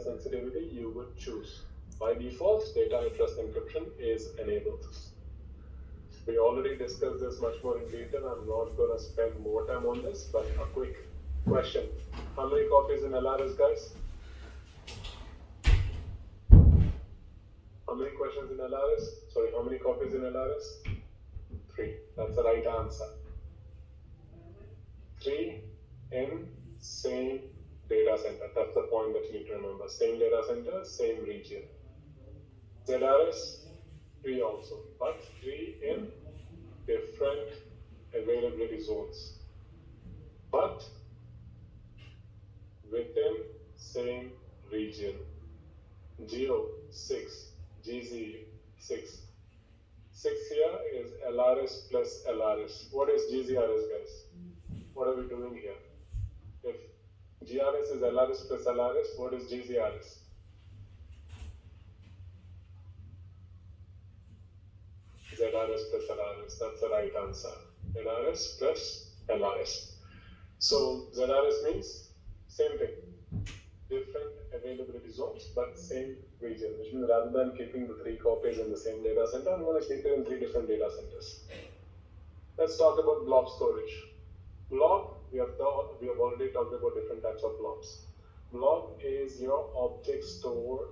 data sensitivity you would choose. By default, data at rest encryption is enabled. We already discussed this much more in detail. I'm not going to spend more time on this, but a quick question. How many copies in LRS, guys? How many questions in LRS? Sorry, how many copies in LRS? 3. That's the right answer. 3 in same data center. That's the point that you need to remember. Same data center, same region. ZRS, 3 also, but 3 in different availability zones, but within same region. Geo, 6, GZ, 6. 6 here is LRS plus LRS. What is GZRS, guys? What are we doing here? If GRS is LRS plus LRS, what is GZRS? ZRS plus LRS, that's the right answer. ZRS plus LRS. So ZRS means same thing, different availability zones, but same region, which means rather than keeping the 3 copies in the same data center, I'm going to keep it in 3 different data centers. Let's talk about blob storage. Blob, we have already talked about different types of blobs. Blob is your object store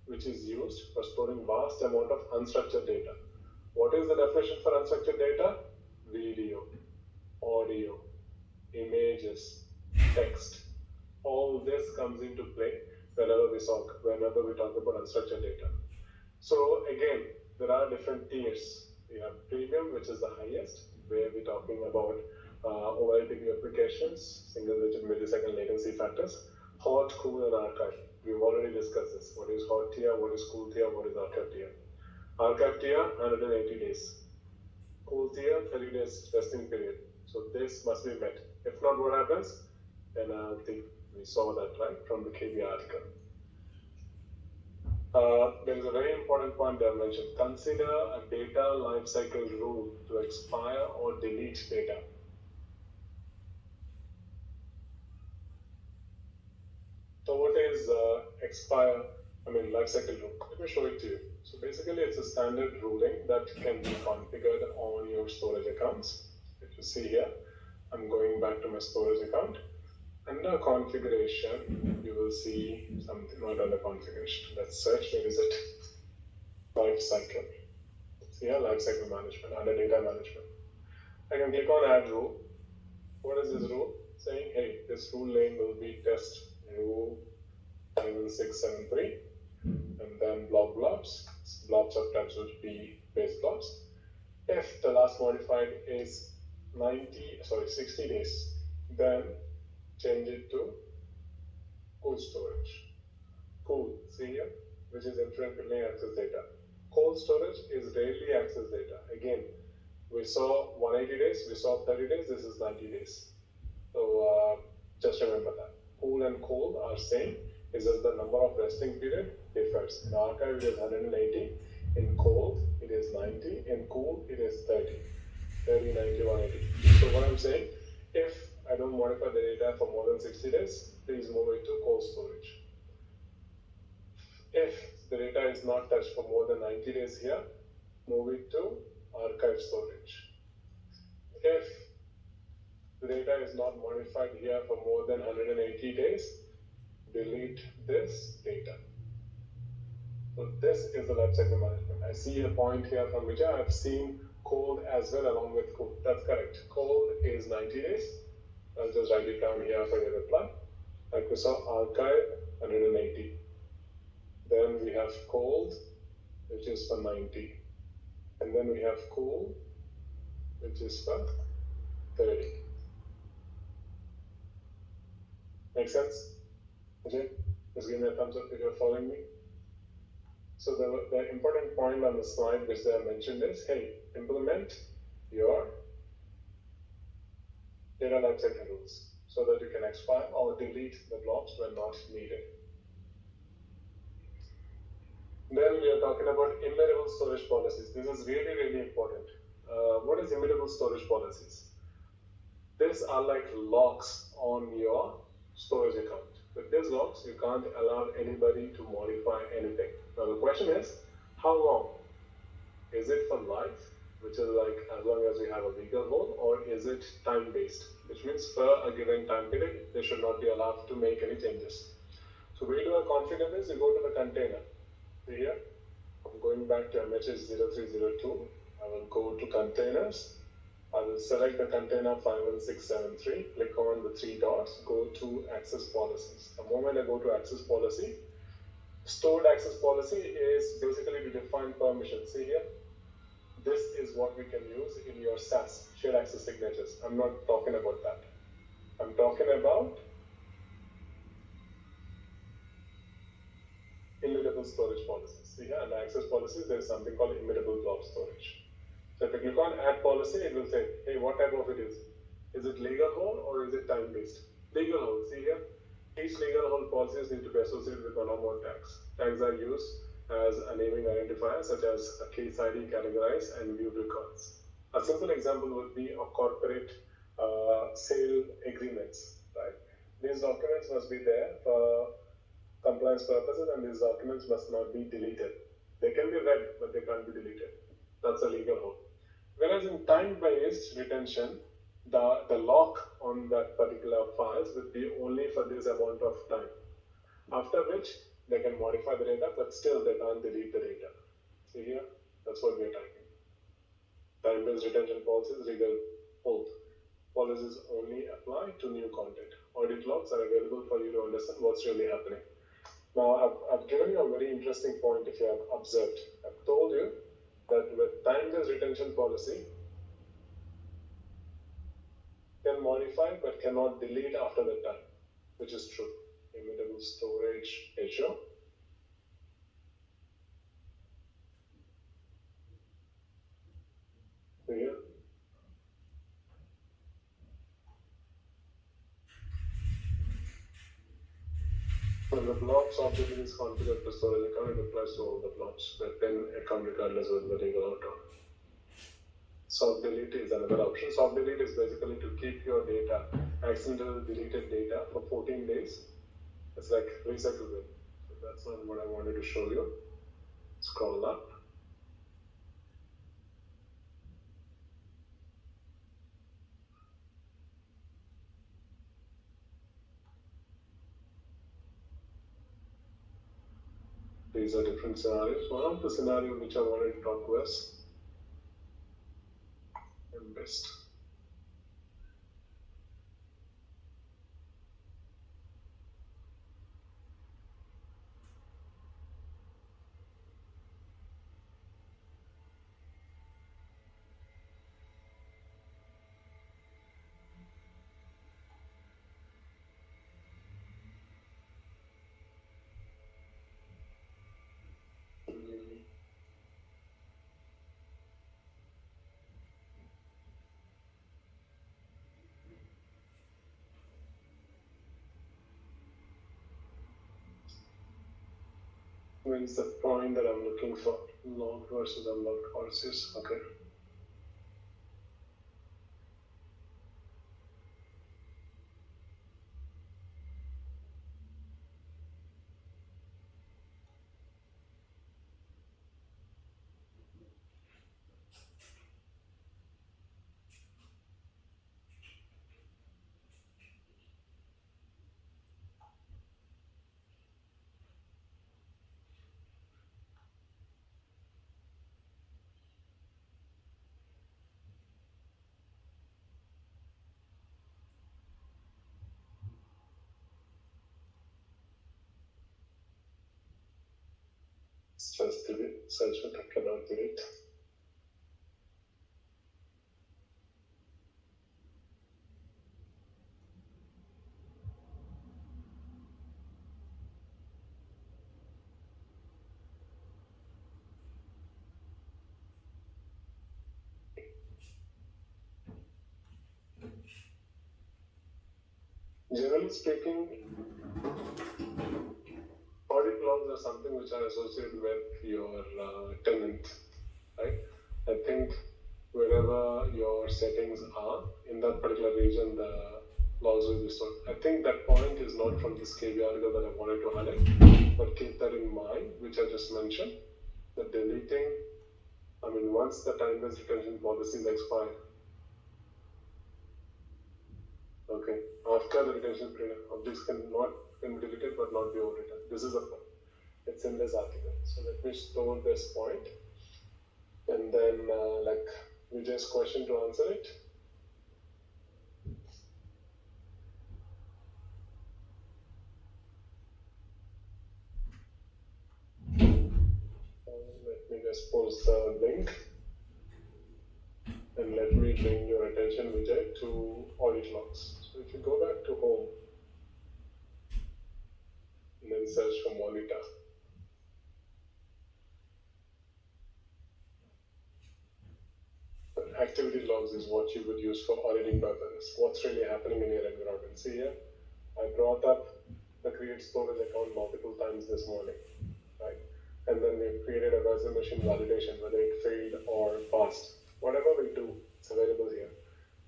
which is used for storing vast amount of unstructured data. What is the definition for unstructured data? Video, audio, images, text. All this comes into play whenever we talk about unstructured data. So again, there are different tiers. We have premium, which is the highest, where we're talking about OLTP applications, single-digit millisecond latency factors, hot, cool, and archive. We've already discussed this. What is hot tier, what is cool tier, what is archive tier? Archive tier, 180 days. Cool tier, 30 days testing period. So this must be met. If not, what happens? Penalty. We saw that, right, from the KB article. There is a very important point that I mentioned. Consider a data lifecycle rule to expire or delete data. So what is lifecycle rule? Let me show it to you. So basically it's a standard ruling that can be configured on your storage accounts. If you see here, I'm going back to my storage account. Under configuration, you will see something, not under configuration. Let's search, where is it? Lifecycle. See here, lifecycle management, under data management. I can click on add rule. What is this rule? Saying, hey, this rule name will be test rule 7673, and then blobs of types would be base blobs. If the last modified is 60 days, then change it to cold storage. Cool, see here, which is infinitely access data. Cold storage is rarely access data. Again, we saw 180 days, we saw 30 days, this is 90 days. So just remember that. Cool and cold are same, it's just the number of resting period differs. In archive it is 180, in cold it is 90, in cool it is 30, 90, 180. So what I'm saying, if I don't modify the data for more than 60 days, please move it to cold storage. If the data is not touched for more than 90 days here, move it to archive storage. If the data is not modified here for more than 180 days, delete this data. So this is the lifecycle management. I see a point here from which I have seen cold as well along with cool. That's correct. Cold is 90 days. I'll just write it down here for your reply. Like we saw, archive 180. Then we have cold, which is for 90. And then we have cool, which is for 30. Make sense? Okay? Just give me a thumbs up if you're following me. So the important point on the slide which they have mentioned is, hey, implement your data lifecycle rules so that you can expire or delete the blobs when not needed. Then we are talking about immutable storage policies. This is really, really important. What is immutable storage policies? These are like locks on your storage account. With these logs, you can't allow anybody to modify anything. Now the question is, how long? Is it for life, which is like as long as you have a legal hold, or is it time-based, which means for a given time period, they should not be allowed to make any changes. So we do a configure this, you go to the container. See here, I'm going back to MHH0302. I will go to containers. I will select the container 51673, click on the three dots, go to access policies. The moment I go to access policy, stored access policy is basically to define permissions. See here, this is what we can use in your SAS, shared access signatures. I'm not talking about that. I'm talking about immutable storage policies. See here, under access policies, there is something called immutable blob storage. So if you click on add policy, it will say, hey, what type of it is? Is it legal hold or is it time-based? Legal hold, see here, each legal hold policies need to be associated with one or more tags. Tags are used as a naming identifier, such as a case ID, categorize, and view records. A simple example would be a corporate sale agreements, right? These documents must be there for compliance purposes, and these documents must not be deleted. They can be read, but they can't be deleted. That's a legal hold. Whereas in time-based retention, the lock on that particular files would be only for this amount of time. After which, they can modify the data, but still they can't delete the data. See here, that's what we are typing. Time-based retention policies, legal hold. Policies only apply to new content. Audit logs are available for you to understand what's really happening. Now, I've given you a very interesting point if you have observed. I've told you that with time-based retention policy, can modify but cannot delete after that time, which is true. Immutable storage issue. Here. When the blobs object is configured to storage account, it applies to all the blobs, but then account regardless with the legal outcome. Soft delete is another option. Soft delete is basically to keep your data, accidental deleted data for 14 days. It's like recyclable. So that's not what I wanted to show you. Scroll up. These are different scenarios. One of the scenarios which I wanted to talk was best. Where's the point that I'm looking for? Logged versus unlocked policies. Okay. Just delete, search with I cannot delete. Generally speaking, audit logs are something which are associated with your tenant, right? I think wherever your settings are in that particular region, the logs will be stored. I think that point is not from this KB article that I wanted to highlight, but keep that in mind, which I just mentioned, that deleting, once the time-based retention policy is expired, okay, after the retention period, objects can be deleted but not be overwritten. This is the point. It's in this article. So let me store this point, and then we just question to answer it. Let me just post the link, and let me bring your attention, Vijay, to audit logs. So if you go back to home and then search for monitor, activity logs is what you would use for auditing purposes. What's really happening in your environment? See here, I brought up the create storage account multiple times this morning, right? And then we created a virtual machine validation, whether it failed or passed. Whatever we do, it's available here.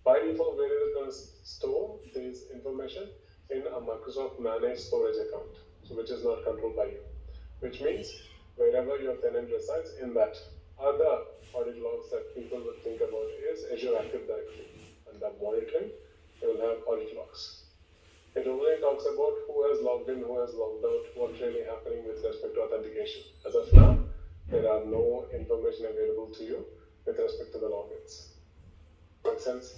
By default, where it is going to store this information in a Microsoft managed storage account, so which is not controlled by you, which means wherever your tenant resides in that. Other audit logs that people would think about is Azure Active Directory, and the monitoring, you will have audit logs. It only talks about who has logged in, who has logged out, what's really happening with respect to authentication. As of now, there are no information available to you with respect to the logins. Make sense?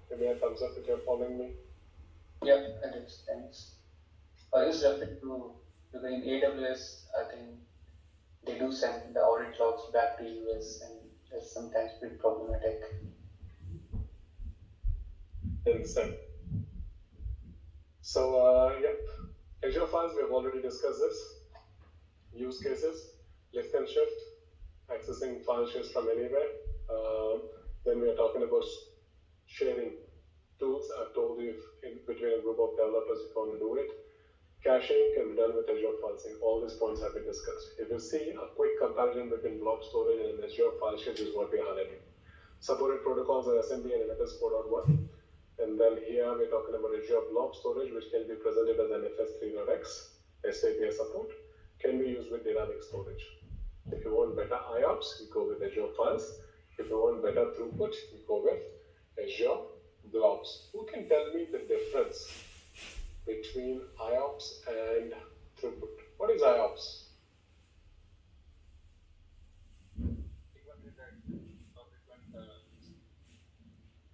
Give me a thumbs up if you're following me. Yeah, it is. Thanks. I just referred to in AWS, I think they do send the audit logs back to US, and it's sometimes a bit problematic. Understand. So, yep, Azure files, we have already discussed this. Use cases, lift and shift, accessing file shares from anywhere. Then we are talking about sharing tools. I've told you between a group of developers if you want to do it. Caching can be done with Azure file sync. All these points have been discussed. If you see a quick comparison between block storage and Azure file shares is what we're highlighting. Supported protocols are SMB and NFS 4.1. And then here we're talking about Azure blob storage, which can be presented as NFS 3.x. SAP support can be used with dynamic storage. If you want better IOPS, you go with Azure files. If you want better throughput, you go with Azure blobs. Who can tell me the difference between IOPS and throughput? What is IOPS?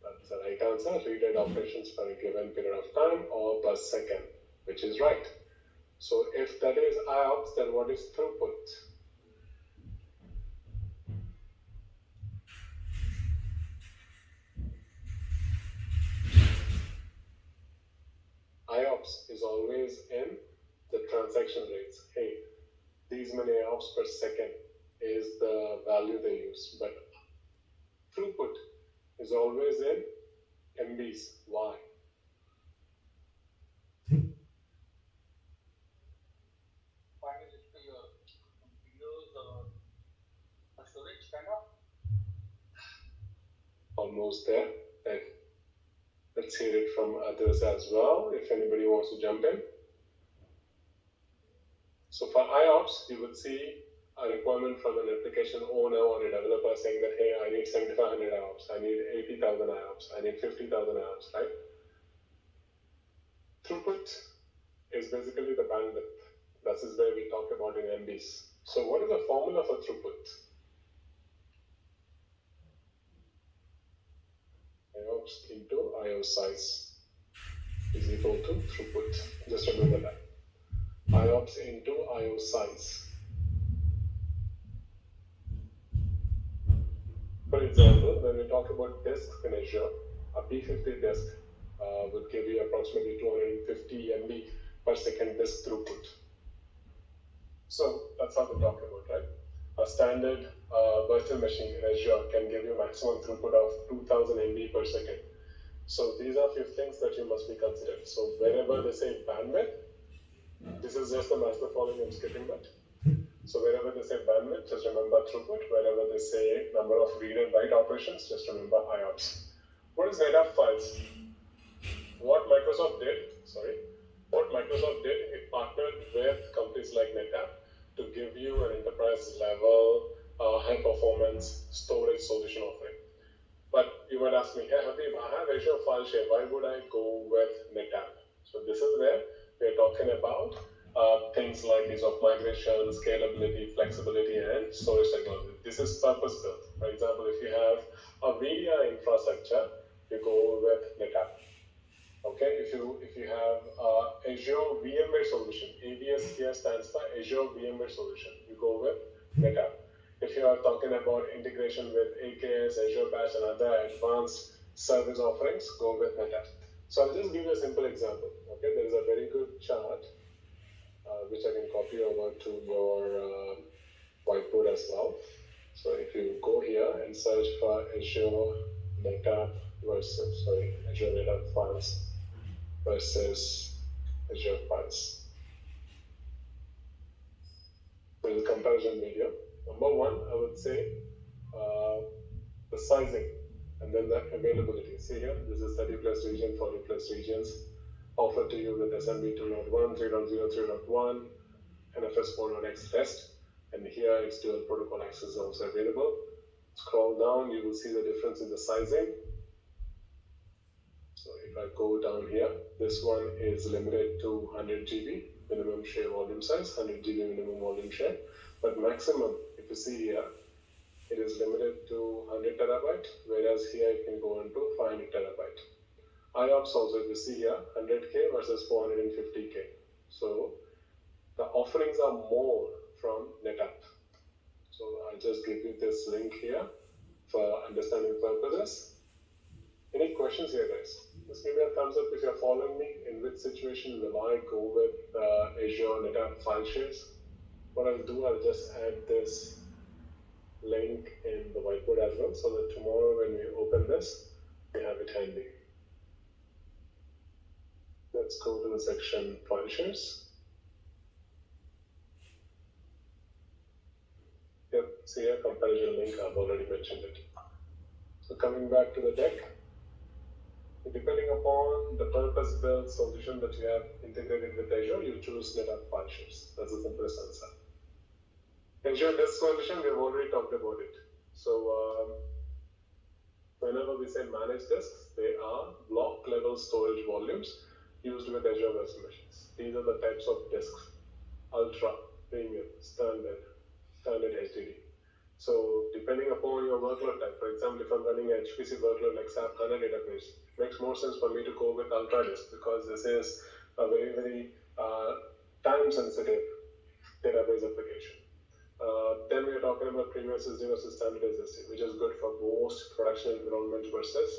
That's the right answer. Read operations per a given period of time or per second, which is right. So if that is IOPS, then what is throughput? IOPS is always in the transaction rates. Hey, these many IOPS per second is the value they use, but throughput is always in MBs. Why? Storage kind of? Almost there. Let's hear it from others as well, if anybody wants to jump in. So for IOPS, you would see a requirement from an application owner or a developer saying that, hey, I need 7,500 IOPS, I need 80,000 IOPS, I need 50,000 IOPS, right? Throughput is basically the bandwidth. That is where we talk about in MBs. So what is the formula for throughput? IOPS into IO size is equal to throughput. Just remember that. IOPS into IO size. For example, when we talk about disks in Azure, a P50 disk would give you approximately 250 MB per second disk throughput. So that's how we talk about, right? A standard virtual machine in Azure can give you maximum throughput of 2000 MB per second. So these are a few things that you must be considered. So wherever they say bandwidth, this is just the master following and skipping that. So wherever they say bandwidth, just remember throughput. Wherever they say number of read and write operations, just remember IOPS. What is NetApp files? what Microsoft did, it partnered with companies like NetApp to give you an enterprise level high performance storage solution offering. But you might ask me, hey Habib, I have Azure file share. Why would I go with NetApp? So this is where we're talking about things like ease of migration, scalability, flexibility, and storage technology. This is purpose built. For example, if you have a media infrastructure, you go with NetApp. Okay, if you have Azure VMware solution, AVS here stands for Azure VMware solution. You go with NetApp. If you are talking about integration with AKS, Azure Batch, and other advanced service offerings, go with NetApp. So I'll just give you a simple example. Okay, there is a very good chart which I can copy over to your whiteboard as well. So if you go here and search for Azure NetApp Azure NetApp files versus Azure files. So the comparison video. Number one, I would say the sizing and then the availability. See here, this is 30 plus region, 40 plus regions offered to you with SMB 2.1, 3.0, 3.1, NFS 4.x test. And here it's dual protocol access also available. Scroll down, you will see the difference in the sizing. So if I go down here, this one is limited to 100 GB minimum share volume size, 100 GB minimum volume share, but maximum, if you see here, it is limited to 100 terabyte, whereas here it can go into 500 terabyte. IOPS also, if you see here, 100K versus 450K. So the offerings are more from NetApp. So I'll just give you this link here for understanding purposes. Any questions here, guys? Just give me a thumbs up if you're following me. In which situation will I go with Azure NetApp file shares? What I'll do, I'll just add this link in the whiteboard as well, so that tomorrow when we open this, we have it handy. Let's go to the section file shares. Yep, see here, comparison link, I've already mentioned it. So coming back to the deck, depending upon the purpose-built solution that you have integrated with Azure, you choose NetApp file shares. That's the simplest answer. Azure disk solution, we have already talked about it. So whenever we say managed disks, they are block-level storage volumes used with Azure virtual machines. These are the types of disks: Ultra, Premium, Standard HDD. So depending upon your workload type, for example, if I'm running an HPC workload like SAP HANA database, it makes more sense for me to go with Ultra Disk because this is a very, very time-sensitive database application. Then we are talking about Premium SSD versus Standard SSD, which is good for most production environments versus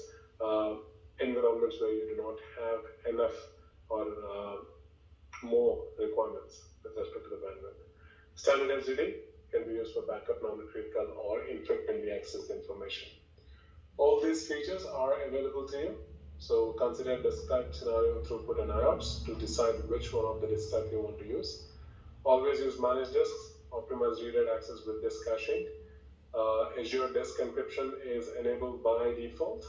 environments where you do not have enough or more requirements with respect to the bandwidth. Standard SSD can be used for backup, non-critical, or infrequently accessed information. All these features are available to you. So consider disk type, scenario, throughput, and IOPS to decide which one of the disk type you want to use. Always use managed disks, optimize read-write access with disk caching. Azure disk encryption is enabled by default.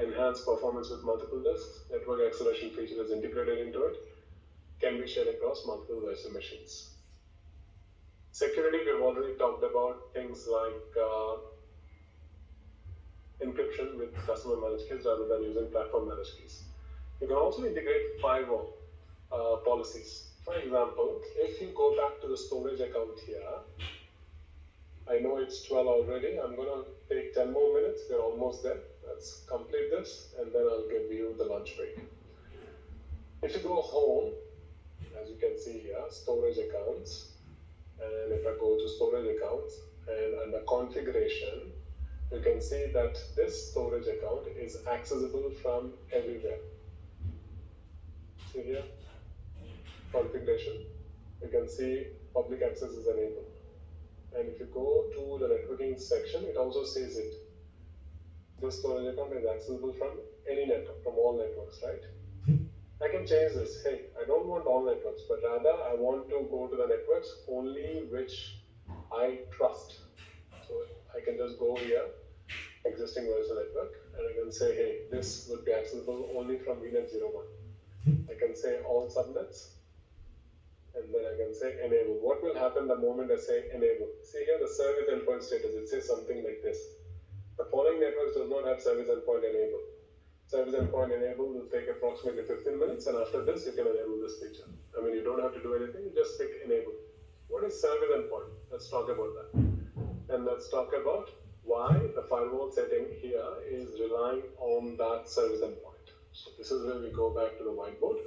Enhanced performance with multiple disks. Network acceleration feature is integrated into it. Can be shared across multiple virtual machines. Security, we've already talked about things like encryption with customer managed keys rather than using platform managed keys. You can also integrate firewall policies. For example, if you go back to the storage account here, I know it's 12 already. I'm going to take 10 more minutes. We're almost there. Let's complete this, and then I'll give you the lunch break. If you go home, as you can see here, storage accounts, and if I go to storage accounts and under configuration, you can see that this storage account is accessible from everywhere. See here, configuration, you can see public access is enabled. And if you go to the networking section, it also says it. This storage account is accessible from any network, from all networks, right? I can change this. Hey, I don't want all networks, but rather I want to go to the networks only which I trust. So I can just go here existing virtual network, and I can say, hey, this would be accessible only from VNet 01. I can say all subnets, and then I can say enable. What will happen the moment I say enable? See here the service endpoint status, it says something like this. The following networks does not have service endpoint enable. Service endpoint enable will take approximately 15 minutes, and after this you can enable this feature. I mean, you don't have to do anything, you just click enable. What is service endpoint? Let's talk about that. And let's talk about why the firewall setting here is relying on that service endpoint. So this is where we go back to the whiteboard.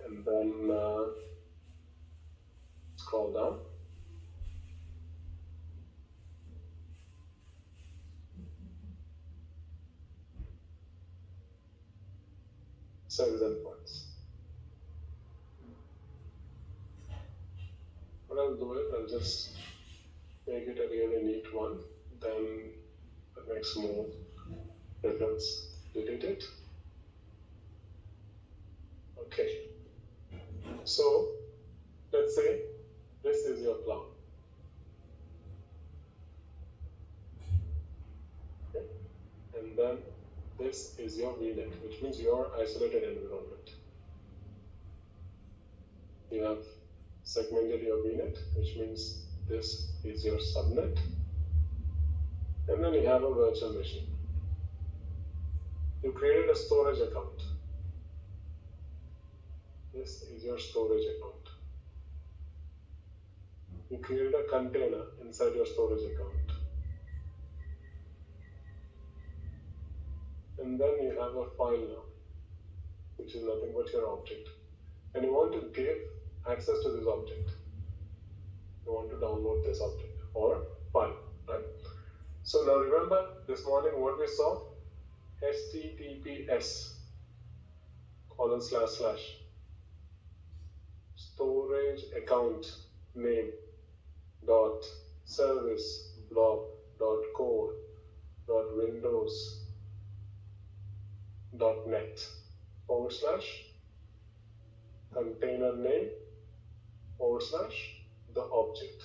And then scroll down. Service endpoints. What I'll do is I'll just make it a really neat one. Then that makes more difference. Delete it. Okay. So let's say this is your cloud. Okay. And then this is your VNet, which means your isolated environment. You have segmented your VNet, which means this is your subnet. And then you have a virtual machine. You created a storage account. This is your storage account. You created a container inside your storage account. And then you have a file now, which is nothing but your object. And you want to give access to this object. You want to download this object or file, right? So now remember this morning what we saw? HTTPS : storage account name dot service blob dot core dot windows dot net / container name / the object.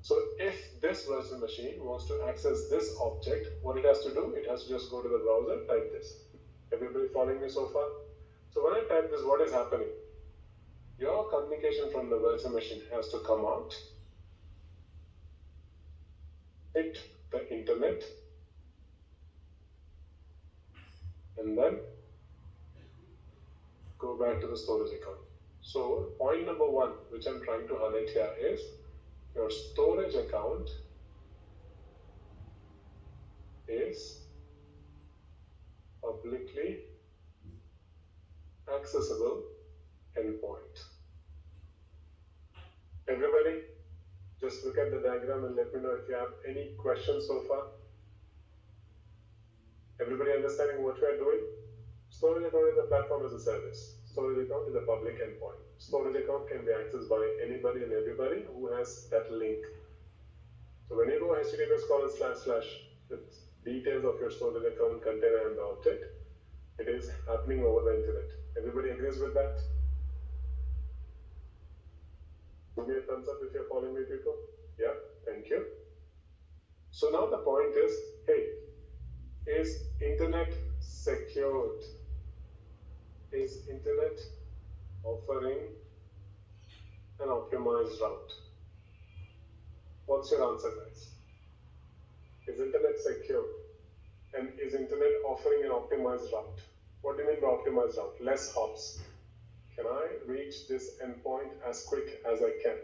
So if this virtual machine wants to access this object, what it has to do? It has to just go to the browser, type this. Everybody following me so far? So when I type this, what is happening? Your communication from the virtual machine has to come out, hit the internet, and then go back to the storage account. So point number one, which I'm trying to highlight here, is your storage account is publicly accessible endpoint. Everybody, just look at the diagram and let me know if you have any questions so far. Everybody understanding what we are doing? Storage account is a platform as a service. Storage account is a public endpoint. Storage account can be accessed by anybody and everybody who has that link. So when you go https:// with details of your storage account, container, and the object, it is happening over the internet. Everybody agrees with that? Give me a thumbs up if you're following me, people. Yeah, thank you. So now the point is, hey, is internet secured? Is internet offering an optimized route? What's your answer, guys? Is internet secure? And is internet offering an optimized route? What do you mean by optimized route? Less hops. Can I reach this endpoint as quick as I can?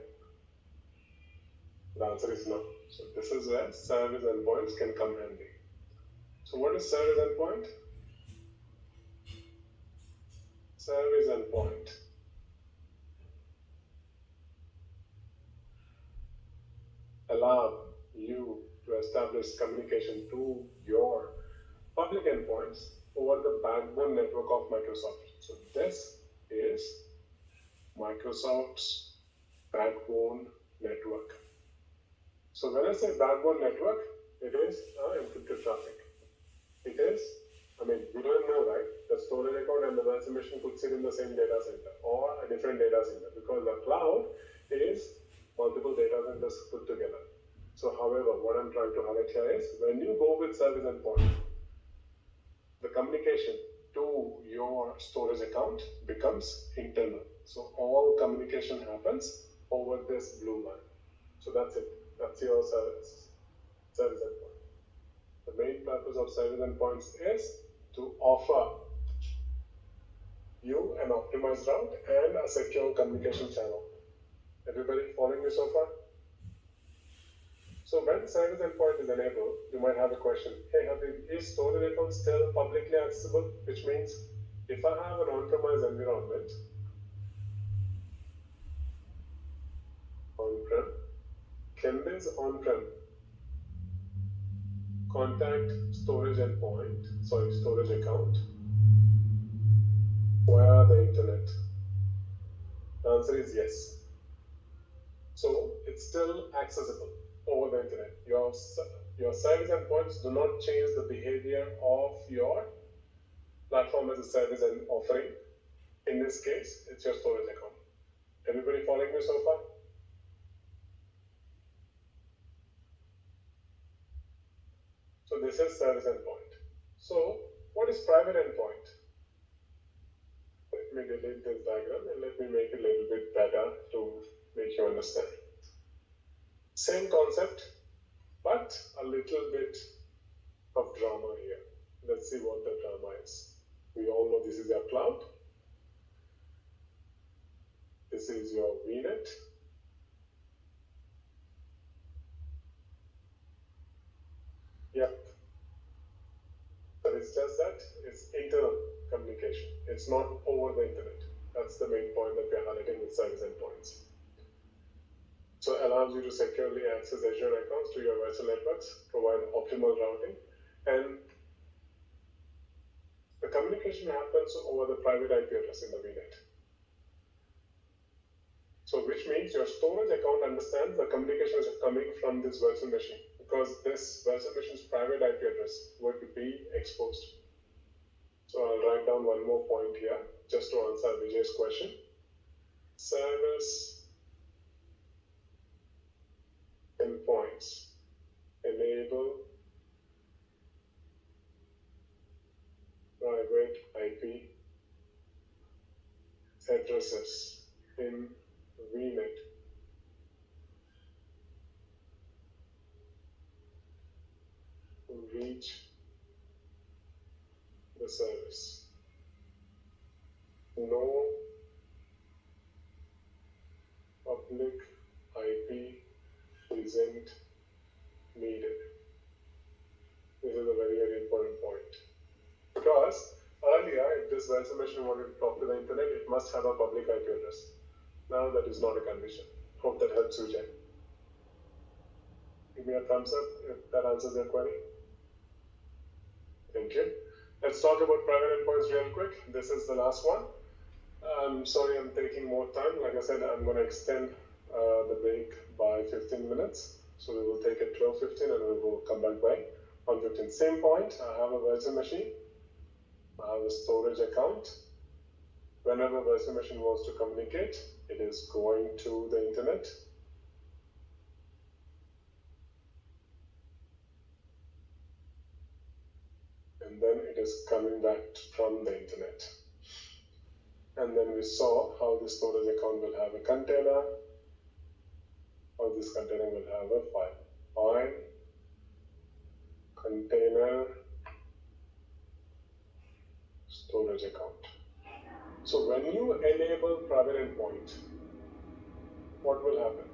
The answer is no. So this is where service endpoints can come handy. So what is service endpoint? Service endpoint allow you to establish communication to your public endpoints over the backbone network of Microsoft. So this is Microsoft's backbone network. So when I say backbone network, it is encrypted traffic. It is, we don't know, right? The storage account and the virtual machine could sit in the same data center or a different data center, because the cloud is multiple data centers put together. So however, what I'm trying to highlight here is when you go with service endpoint, the communication to your storage account becomes internal. So all communication happens over this blue line. So that's it. That's your service endpoint. The main purpose of service endpoints is to offer you an optimized route and a secure communication channel. Everybody following me so far? So when service endpoint is enabled, you might have a question, hey Habib, is storage account still publicly accessible? Which means if I have an on-premise environment, on-prem, can this on-prem contact storage account via the internet? The answer is yes. So it's still accessible over the internet. Your service endpoints do not change the behavior of your platform as a service and offering. In this case, it's your storage account. Everybody following me so far? So this is service endpoint. So what is private endpoint? Let me delete this diagram and let me make it a little bit better to make you understand. Same concept, but a little bit of drama here. Let's see what the drama is. We all know this is your cloud. This is your VNet. Yep. But it's just that it's internal communication. It's not over the internet. That's the main point that we're highlighting with service endpoints. So it allows you to securely access Azure accounts to your virtual networks, provide optimal routing, and the communication happens over the private IP address in the VNet. So which means your storage account understands the communication is coming from this virtual machine because this virtual machine's private IP address would be exposed. So I'll write down one more point here just to answer Vijay's question. Service endpoints enable private IP addresses in VNet to reach the service. No public IP isn't needed. This is a very, very important point. Because earlier, if this virtual machine wanted to talk to the internet, it must have a public IP address. Now that is not a condition. Hope that helps you, Jay. Give me a thumbs up if that answers your query. Thank you. Let's talk about private endpoints real quick. This is the last one. Sorry, I'm taking more time. Like I said, I'm going to extend the break by 15 minutes. So we will take it 12:15 and we will come back by 1:15. Same point, I have a virtual machine. I have a storage account. Whenever a virtual machine wants to communicate, it is going to the internet. And then it is coming back from the internet. And then we saw how the storage account will have a container, how this container will have a file. File, container, storage account. So when you enable private endpoint, what will happen?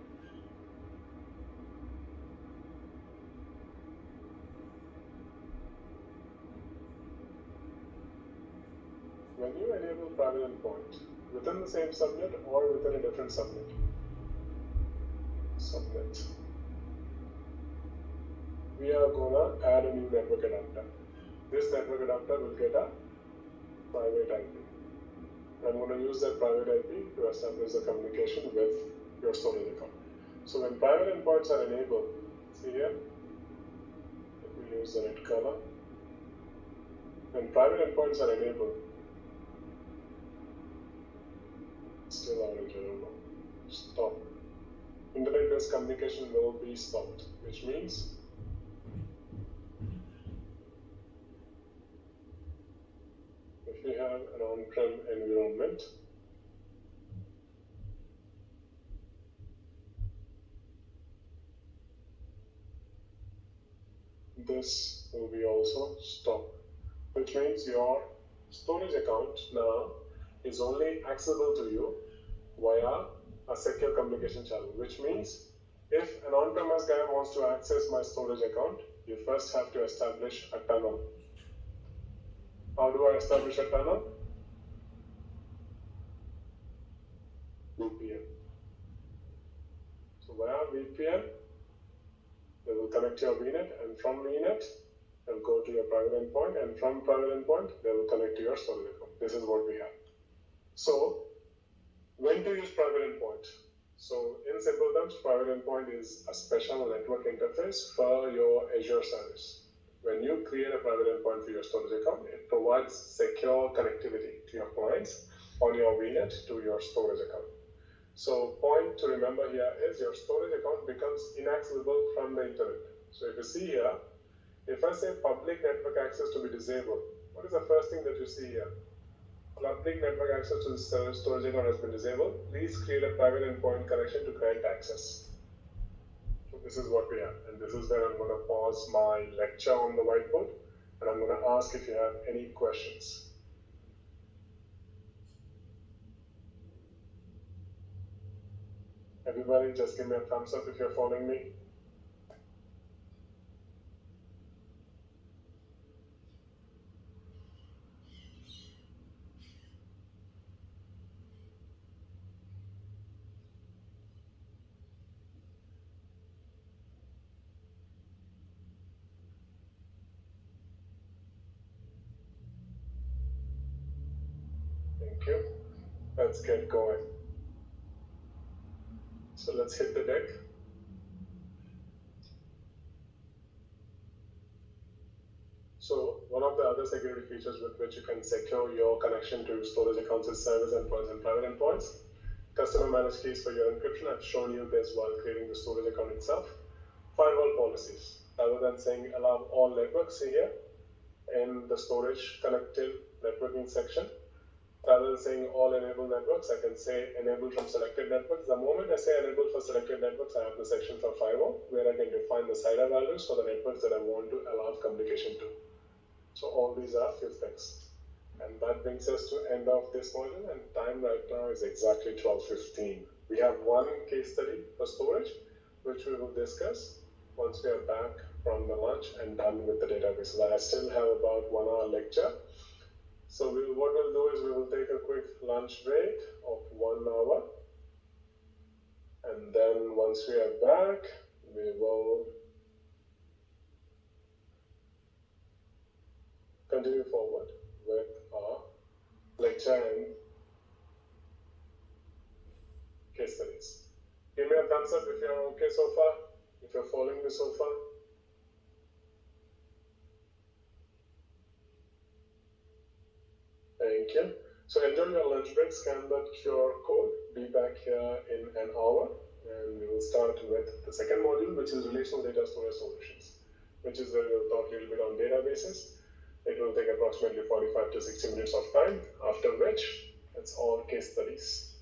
When you enable private endpoint within the same subnet or within a different subnet, we are gonna add a new network adapter. This network adapter will get a private IP. I'm going to use that private IP to establish the communication with your storage account. So when private endpoints are enabled, see here, let me use the red color. When private endpoints are enabled, still orange, I don't know, stop. internet-based communication will be stopped, which means if we have an on-prem environment, this will be also stopped, which means your storage account now is only accessible to you via a secure communication channel, which means if an on-premise guy wants to access my storage account, you first have to establish a tunnel. How do I establish a tunnel? VPN. So via VPN, they will connect your VNet, and from VNet, they'll go to your private endpoint, and from private endpoint, they will connect to your storage account. This is what we have. So, when to use private endpoint? So, in simple terms, private endpoint is a special network interface for your Azure service. When you create a private endpoint for your storage account, it provides secure connectivity to your clients on your VNet to your storage account. So point to remember here is your storage account becomes inaccessible from the internet. So if you see here, if I say public network access to be disabled, what is the first thing that you see here? Public network access to the storage account has been disabled. Please create a private endpoint connection to grant access. So this is what we have. And this is where I'm going to pause my lecture on the whiteboard. And I'm going to ask if you have any questions. Everybody just give me a thumbs up if you're following me. Thank you. Let's get going. So let's hit the deck. So one of the other security features with which you can secure your connection to storage accounts is service endpoints and private endpoints. Customer managed keys for your encryption. I've shown you this while creating the storage account itself. Firewall policies. Rather than saying allow all networks, see here in the storage connected networking section, rather than saying all enable networks, I can say enable from selected networks. The moment I say enable for selected networks, I have the section for firewall where I can define the CIDR values for the networks that I want to allow communication to. So all these are few things. And that brings us to end of this module, and time right now is exactly 12:15. We have one case study for storage, which we will discuss once we are back from the lunch and done with the database. So I still have about 1 hour lecture. So what we'll do is we will take a quick lunch break of 1 hour. And then once we are back, we will continue forward with our lecture and case studies. Give me a thumbs up if you're okay so far, if you're following me so far. Thank you. So enjoy your lunch break, scan that QR code, be back here in an hour, and we will start with the second module, which is relational data storage solutions, which is where we'll talk a little bit on databases. It will take approximately 45 to 60 minutes of time, after which it's all case studies.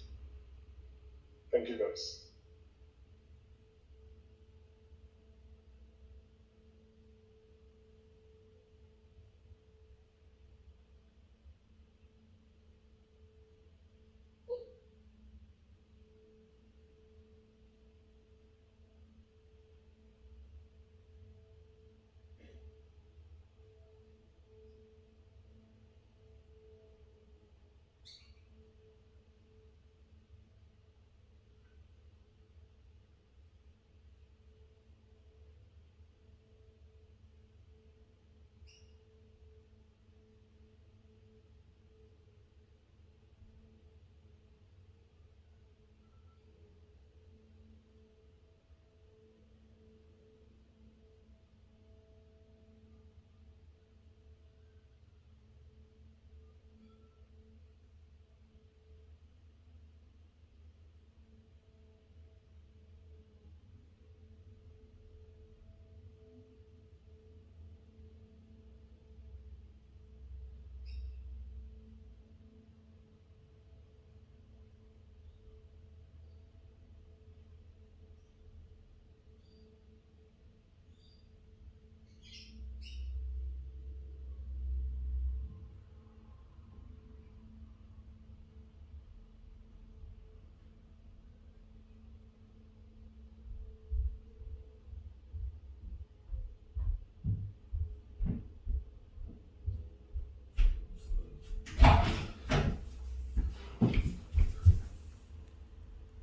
Thank you guys.